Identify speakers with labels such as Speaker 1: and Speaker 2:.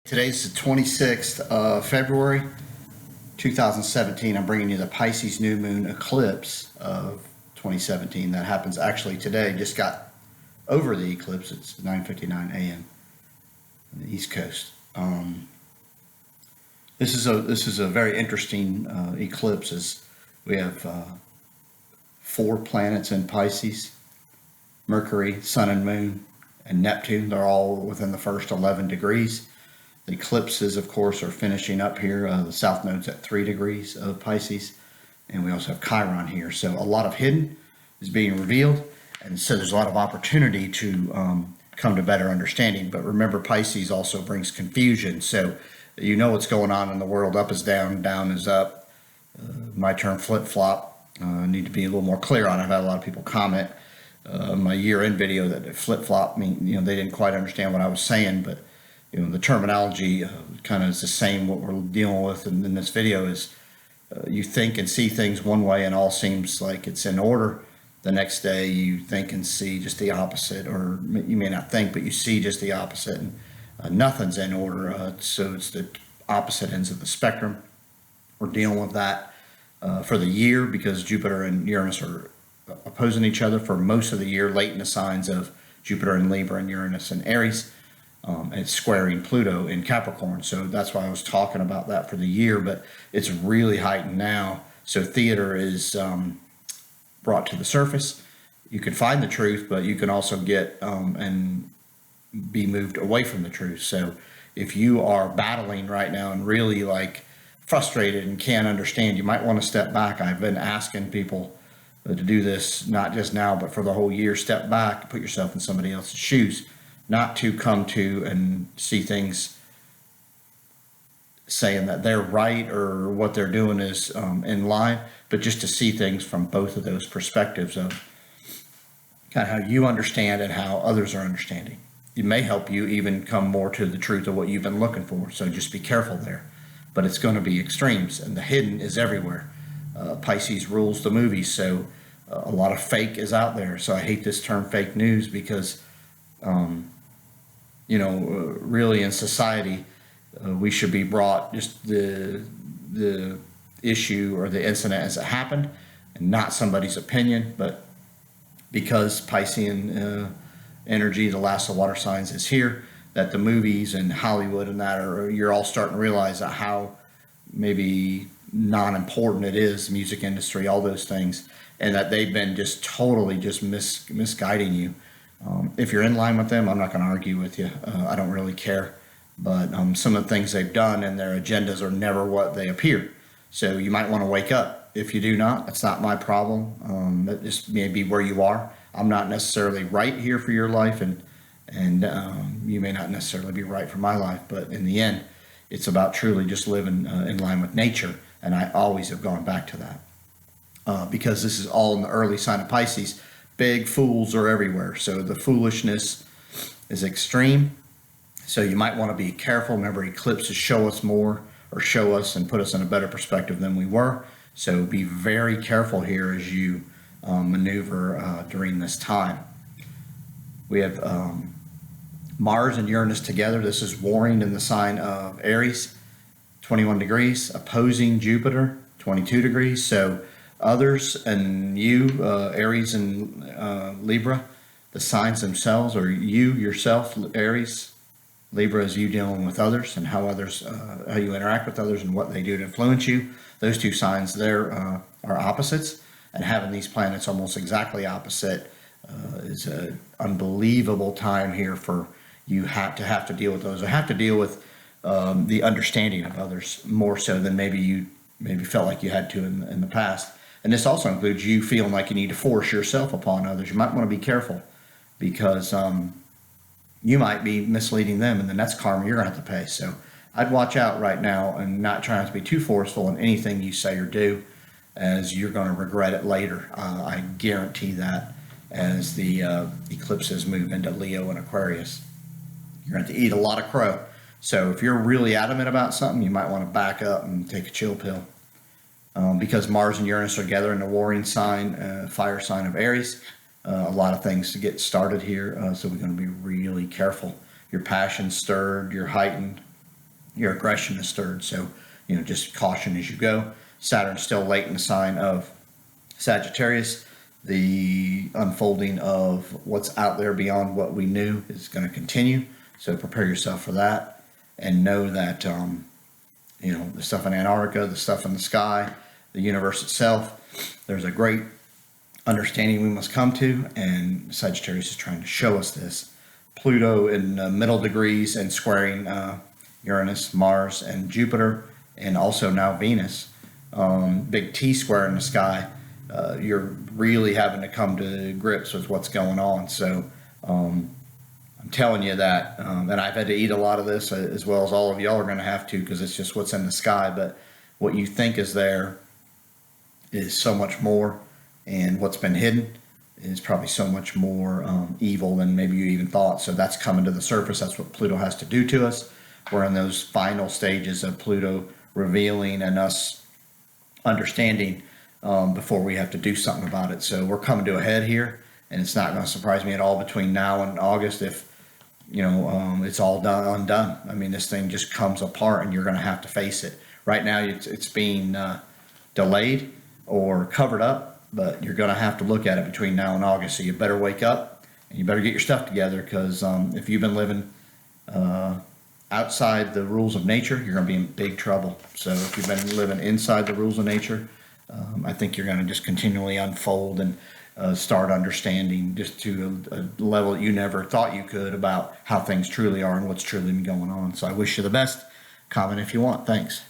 Speaker 1: Today's the 26th of February 2017. I'm bringing you the Pisces new moon eclipse of 2017. That happens actually today. Just got over the eclipse. It's 9:59 a.m. on the East Coast. This is a very interesting eclipse, as we have 4 planets in Pisces: Mercury, Sun and Moon, and Neptune. They're all within the first 11 degrees. The eclipses, of course, are finishing up here. The south node's at 3 degrees of Pisces, and we also have Chiron here. So a lot of hidden is being revealed, and so there's a lot of opportunity to come to better understanding. But remember, Pisces also brings confusion. So you know what's going on in the world. Up is down, down is up. My term flip-flop. I need to be a little more clear on it. I've had a lot of people comment my year-end video that flip-flop mean, they didn't quite understand what I was saying, but the terminology kind of is the same. What we're dealing with in this video is you think and see things one way and all seems like it's in order. The next day you think and see just the opposite, or you may not think, but you see just the opposite, and nothing's in order. So it's the opposite ends of the spectrum. We're dealing with that for the year, because Jupiter and Uranus are opposing each other for most of the year, late in the signs of Jupiter in Libra and Uranus in Aries. And it's squaring Pluto in Capricorn. So that's why I was talking about that for the year, but it's really heightened now. So theater is brought to the surface. You can find the truth, but you can also get and be moved away from the truth. So if you are battling right now and really frustrated and can't understand, you might want to step back. I've been asking people to do this, not just now, but for the whole year. Step back, put yourself in somebody else's shoes. Not to come to and see things saying that they're right or what they're doing is in line, but just to see things from both of those perspectives of kind of how you understand and how others are understanding. It may help you even come more to the truth of what you've been looking for, so just be careful there. But it's going to be extremes, and the hidden is everywhere. Pisces rules the movies, so a lot of fake is out there. So I hate this term fake news, because really in society, we should be brought just the issue or the incident as it happened, and not somebody's opinion. But because Piscean energy, the last of water signs, is here, that the movies and Hollywood and that you're all starting to realize that how maybe non-important it is, music industry, all those things, and that they've been just totally just misguiding you. If you're in line with them, I'm not going to argue with you. I don't really care. But some of the things they've done and their agendas are never what they appear. So you might want to wake up. If you do not, it's not my problem. That just may be where you are. I'm not necessarily right here for your life, and you may not necessarily be right for my life. But in the end, it's about truly just living in line with nature. And I always have gone back to that because this is all in the early sign of Pisces. Big fools are everywhere. So the foolishness is extreme. So you might want to be careful. Remember, eclipses show us more, or show us and put us in a better perspective than we were. So be very careful here as you maneuver during this time. We have Mars and Uranus together. This is warring in the sign of Aries, 21 degrees, opposing Jupiter, 22 degrees. So others and you, Aries and Libra, the signs themselves, or you yourself, Aries, Libra, is you dealing with others and how you interact with others and what they do to influence you. Those two signs there are opposites, and having these planets almost exactly opposite is an unbelievable time here for you to have to deal with those. I have to deal with the understanding of others more so than maybe you felt like you had to in the past. And this also includes you feeling like you need to force yourself upon others. You might want to be careful, because you might be misleading them, and then that's karma you're going to have to pay. So I'd watch out right now and not try not to be too forceful in anything you say or do, as you're going to regret it later. I guarantee that, as the eclipses move into Leo and Aquarius. You're going to have to eat a lot of crow. So if you're really adamant about something, you might want to back up and take a chill pill. Because Mars and Uranus are together in the warring sign, fire sign of Aries. A lot of things to get started here, so we're going to be really careful. Your passion stirred, you're heightened, your aggression is stirred. So, just caution as you go. Saturn's still late in the sign of Sagittarius. The unfolding of what's out there beyond what we knew is going to continue. So prepare yourself for that, and know that, the stuff in Antarctica, the stuff in the sky, the universe itself, there's a great understanding we must come to, and Sagittarius is trying to show us this. Pluto in middle degrees and squaring Uranus, Mars, and Jupiter, and also now Venus. Big T square in the sky. You're really having to come to grips with what's going on. So I'm telling you that, and I've had to eat a lot of this, as well as all of y'all are going to have to, because it's just what's in the sky. But what you think is there is so much more, and what's been hidden is probably so much more evil than maybe you even thought. So that's coming to the surface. That's what Pluto has to do to us. We're in those final stages of Pluto revealing and us understanding before we have to do something about it. So we're coming to a head here, and it's not going to surprise me at all between now and August if it's all undone. I mean, this thing just comes apart, and you're going to have to face it. Right now, it's being delayed or covered up, but you're going to have to look at it between now and August. So you better wake up, and you better get your stuff together, because if you've been living outside the rules of nature, you're going to be in big trouble. So if you've been living inside the rules of nature, I think you're going to just continually unfold and start understanding just to a level that you never thought you could about how things truly are and what's truly been going on. So I wish you the best. Comment if you want. Thanks.